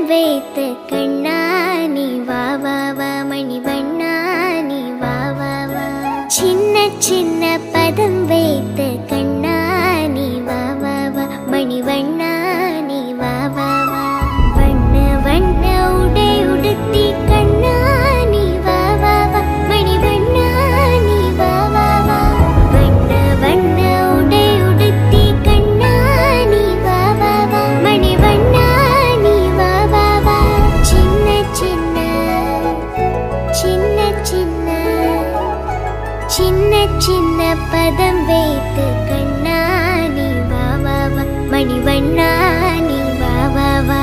வைத்த கண்ணா நீ வா வா வா மணிவண்ணா நீ வா வா வா. சின்ன சின்ன பதம் வைத்த கண்ணா நீ வா வா வா மணிவண்ணா நீ வா வா வா. வண்ண வண்ண உடை உடுத்தி கண்ணா நீ வா வா வா மணிவண்ணா நீ வா வா வா. வண்ண வண்ண உடை உடுத்தி கண்ணா நீ வா வா வா மணிவண்ணா நீ வா வா வா. சின்ன சின்ன சின்ன சின்ன சின்ன சின்ன பதம் வைத்து கண்ணா நீ வா வா வா மணிவண்ணா நீ வா வா வா.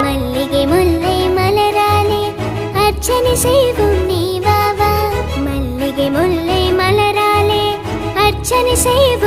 மல்லிகை முல்லை மலராலே அர்ச்சனை செய்வோம் நீ வா வா. மல்லிகை முல்லை மலராலே அர்ச்சனை செய்வோம்